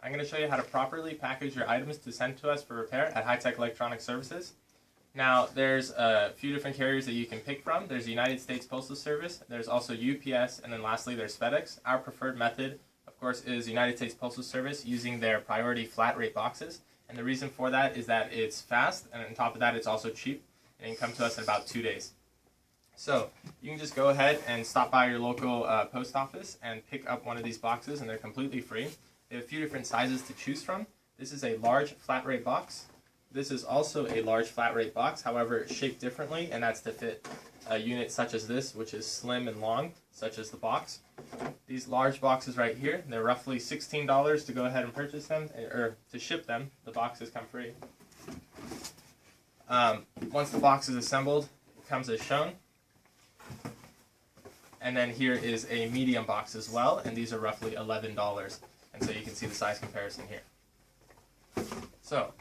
I'm going to show you how to properly package your items to send to us for repair at High-Tech Electronic Services. Now, there's a few different carriers that you can pick from. There's the United States Postal Service, there's also UPS, and then lastly there's FedEx. Our preferred method, of course, is United States Postal Service using their priority flat rate boxes. And the reason for that is that it's fast, and on top of that it's also cheap, and it can come to us in about 2 days. So you can just go ahead and stop by your local post office and pick up one of these boxes, and they're completely free. They have a few different sizes to choose from. This is a large flat rate box. This is also a large flat rate box, however it's shaped differently, and that's to fit a unit such as this, which is slim and long, such as the box. These large boxes right here, they're roughly $16 to go ahead and purchase them, or to ship them. The boxes come free. Once the box is assembled, it comes as shown. And then here is a medium box as well, and these are roughly $11. And so you can see the size comparison here. So,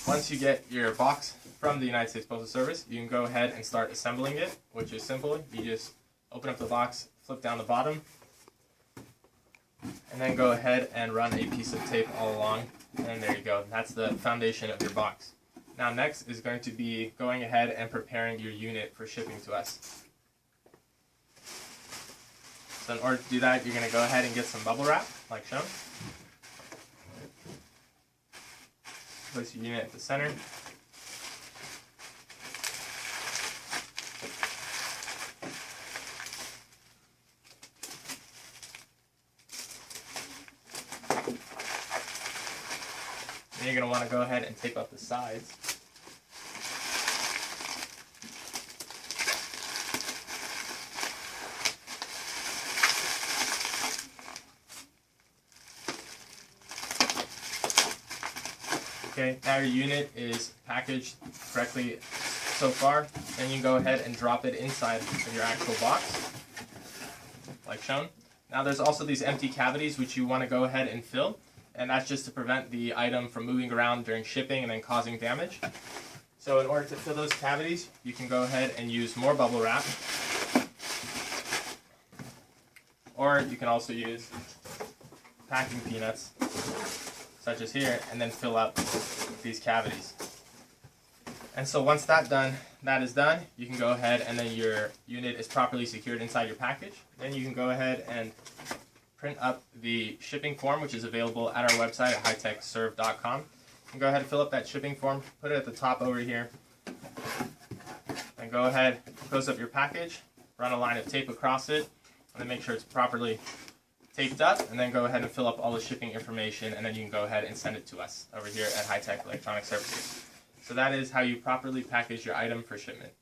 once you get your box from the United States Postal Service, you can go ahead and start assembling it, which is simple. You just open up the box, flip down the bottom, and then go ahead and run a piece of tape all along, and there you go. That's the foundation of your box. Now next is going to be going ahead and preparing your unit for shipping to us. So in order to do that, you're going to go ahead and get some bubble wrap, like shown. Place your unit at the center. Then you're going to want to go ahead and tape up the sides. Okay, now your unit is packaged correctly so far. Then you can go ahead and drop it inside of your actual box, like shown. Now there's also these empty cavities which you want to go ahead and fill, and that's just to prevent the item from moving around during shipping and then causing damage. So in order to fill those cavities, you can go ahead and use more bubble wrap, or you can also use packing peanuts, such as here, and then fill up these cavities. And so once that is done, you can go ahead and then your unit is properly secured inside your package. Then you can go ahead and print up the shipping form, which is available at our website at hightechserve.com. You can go ahead and fill up that shipping form, put it at the top over here, and go ahead, close up your package, run a line of tape across it, and then make sure it's properly taped up, and then go ahead and fill up all the shipping information, and then you can go ahead and send it to us over here at High-Tech Electronic Services. So that is how you properly package your item for shipment.